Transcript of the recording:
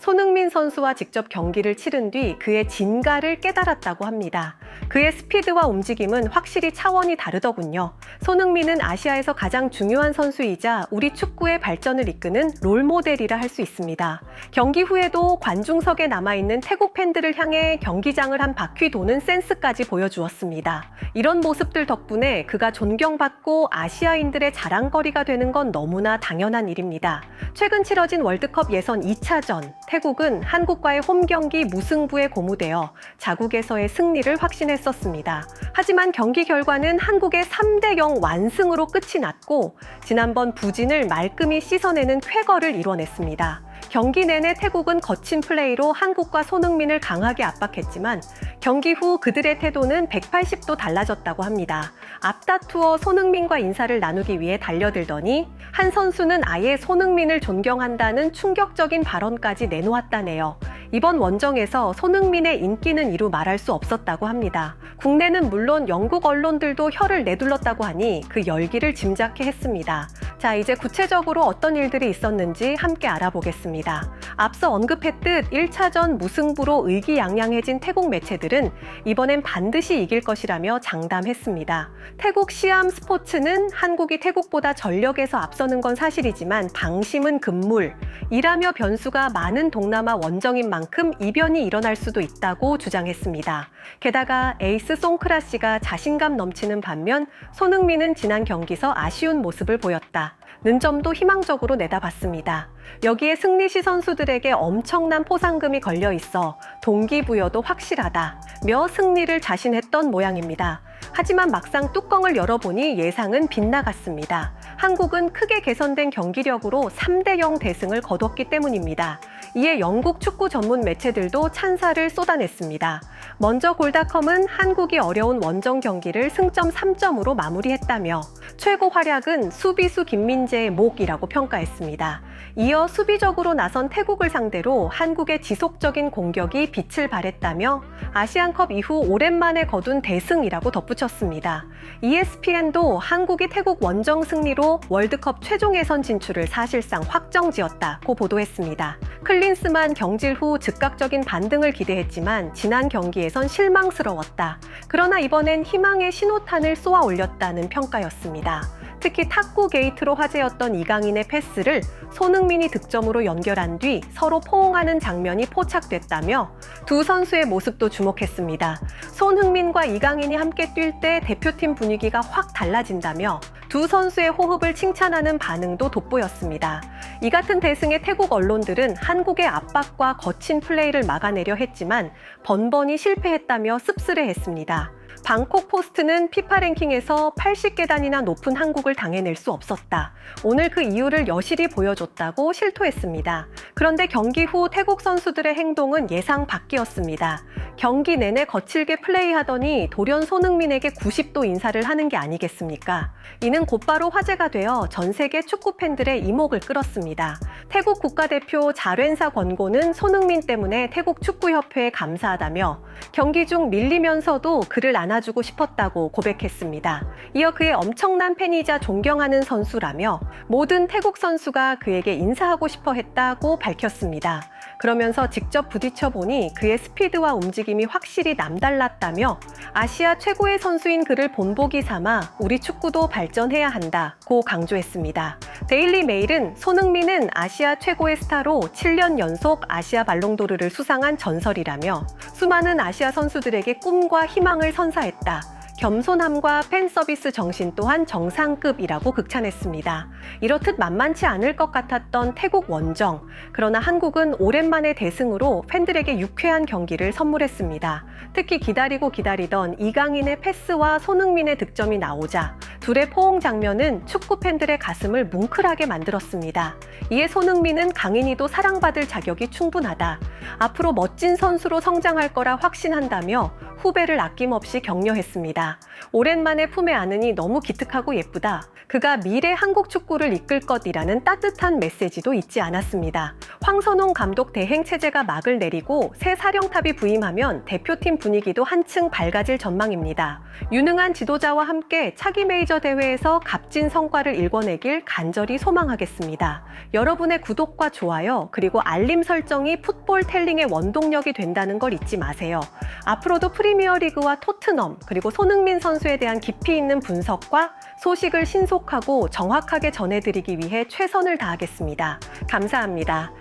손흥민 선수와 직접 경기를 치른 뒤 그의 진가를 깨달았다고 합니다. 그의 스피드와 움직임은 확실히 차원이 다르더군요. 손흥민은 아시아에서 가장 중요한 선수이자 우리 축구의 발전을 이끄는 롤모델이라 할 수 있습니다. 경기 후에도 관중석에 남아있는 태국 팬들을 향해 경기장을 한 바퀴 도는 센스까지 보여주었습니다. 이런 모습들 덕분에 그가 존경받고 아시아인들의 자랑거리가 되는 건 너무나 당연한 일입니다. 최근 치러진 월드컵 예선 2차전, 태국은 한국과의 홈경기 무승부에 고무되어 자국에서의 승리를 확신했었습니다. 하지만 경기 결과는 한국의 3대0 완승으로 끝이 났고 지난번 부진을 말끔히 씻어내는 쾌거를 이뤄냈습니다. 경기 내내 태국은 거친 플레이로 한국과 손흥민을 강하게 압박했지만 경기 후 그들의 태도는 180도 달라졌다고 합니다. 앞다투어 손흥민과 인사를 나누기 위해 달려들더니 한 선수는 아예 손흥민을 존경한다는 충격적인 발언까지 내놓았다네요. 이번 원정에서 손흥민의 인기는 이루 말할 수 없었다고 합니다. 국내는 물론 영국 언론들도 혀를 내둘렀다고 하니 그 열기를 짐작케 했습니다. 자, 이제 구체적으로 어떤 일들이 있었는지 함께 알아보겠습니다. 앞서 언급했듯 1차전 무승부로 의기양양해진 태국 매체들은 이번엔 반드시 이길 것이라며 장담했습니다. 태국 시암 스포츠는 한국이 태국보다 전력에서 앞서는 건 사실이지만 방심은 금물, 이라며 변수가 많은 동남아 원정인 만큼 이변이 일어날 수도 있다고 주장했습니다. 게다가 에이스 송크라씨가 자신감 넘치는 반면 손흥민은 지난 경기서 아쉬운 모습을 보였다 는 점도 희망적으로 내다봤습니다. 여기에 승리시 선수들에게 엄청난 포상금이 걸려 있어 동기부여도 확실하다며 승리를 자신했던 모양입니다. 하지만 막상 뚜껑을 열어보니 예상은 빗나갔습니다. 한국은 크게 개선된 경기력으로 3대0 대승을 거뒀기 때문입니다. 이에 영국 축구 전문 매체들도 찬사를 쏟아냈습니다. 먼저 골닷컴은 한국이 어려운 원정 경기를 승점 3점으로 마무리했다며 최고 활약은 수비수 김민재의 목이라고 평가했습니다. 이어 수비적으로 나선 태국을 상대로 한국의 지속적인 공격이 빛을 발했다며 아시안컵 이후 오랜만에 거둔 대승이라고 덧붙였습니다. ESPN도 한국이 태국 원정 승리로 월드컵 최종 예선 진출을 사실상 확정지었다고 보도했습니다. 클린스만 경질 후 즉각적인 반등을 기대했지만 지난 경기에선 실망스러웠다. 그러나 이번엔 희망의 신호탄을 쏘아 올렸다는 평가였습니다. 특히 탁구 게이트로 화제였던 이강인의 패스를 손흥민이 득점으로 연결한 뒤 서로 포옹하는 장면이 포착됐다며 두 선수의 모습도 주목했습니다. 손흥민과 이강인이 함께 뛸 때 대표팀 분위기가 확 달라진다며 두 선수의 호흡을 칭찬하는 반응도 돋보였습니다. 이 같은 대승에 태국 언론들은 한국의 압박과 거친 플레이를 막아내려 했지만 번번이 실패했다며 씁쓸해했습니다. 방콕 포스트는 피파 랭킹에서 80계단이나 높은 한국을 당해낼 수 없었다. 오늘 그 이유를 여실히 보여줬다고 실토했습니다. 그런데 경기 후 태국 선수들의 행동은 예상 밖이었습니다. 경기 내내 거칠게 플레이하더니 돌연 손흥민에게 90도 인사를 하는 게 아니겠습니까? 이는 곧바로 화제가 되어 전 세계 축구 팬들의 이목을 끌었습니다. 태국 국가대표 자련사 권고는 손흥민 때문에 태국 축구협회에 감사하다며 경기 중 밀리면서도 그를 안아주고 싶었다고 고백했습니다. 이어 그의 엄청난 팬이자 존경하는 선수라며 모든 태국 선수가 그에게 인사하고 싶어 했다고 밝혔습니다. 그러면서 직접 부딪혀보니 그의 스피드와 움직임이 확실히 남달랐다며 아시아 최고의 선수인 그를 본보기 삼아 우리 축구도 발전해야 한다고 강조했습니다. 데일리 메일은 손흥민은 아시아 최고의 스타로 7년 연속 아시아 발롱도르를 수상한 전설이라며 수많은 아시아 선수들에게 꿈과 희망을 선사했다. 겸손함과 팬 서비스 정신 또한 정상급이라고 극찬했습니다. 이렇듯 만만치 않을 것 같았던 태국 원정. 그러나 한국은 오랜만의 대승으로 팬들에게 유쾌한 경기를 선물했습니다. 특히 기다리고 기다리던 이강인의 패스와 손흥민의 득점이 나오자 둘의 포옹 장면은 축구 팬들의 가슴을 뭉클하게 만들었습니다. 이에 손흥민은 강인이도 사랑받을 자격이 충분하다. 앞으로 멋진 선수로 성장할 거라 확신한다며 후배를 아낌없이 격려했습니다. 오랜만에 품에 안으니 너무 기특하고 예쁘다. 그가 미래 한국 축구를 이끌 것이라는 따뜻한 메시지도 잊지 않았습니다. 황선홍 감독 대행 체제가 막을 내리고 새 사령탑이 부임하면 대표팀 분위기도 한층 밝아질 전망입니다. 유능한 지도자와 함께 차기 메이저 대회에서 값진 성과를 일궈내길 간절히 소망하겠습니다. 여러분의 구독과 좋아요 그리고 알림 설정이 풋볼 텔링의 원동력이 된다는 걸 잊지 마세요. 앞으로도 프리미어리그와 토트넘 그리고 손흥민 선수에 대한 깊이 있는 분석과 소식을 신속하고 정확하게 전해드리기 위해 최선을 다하겠습니다. 감사합니다.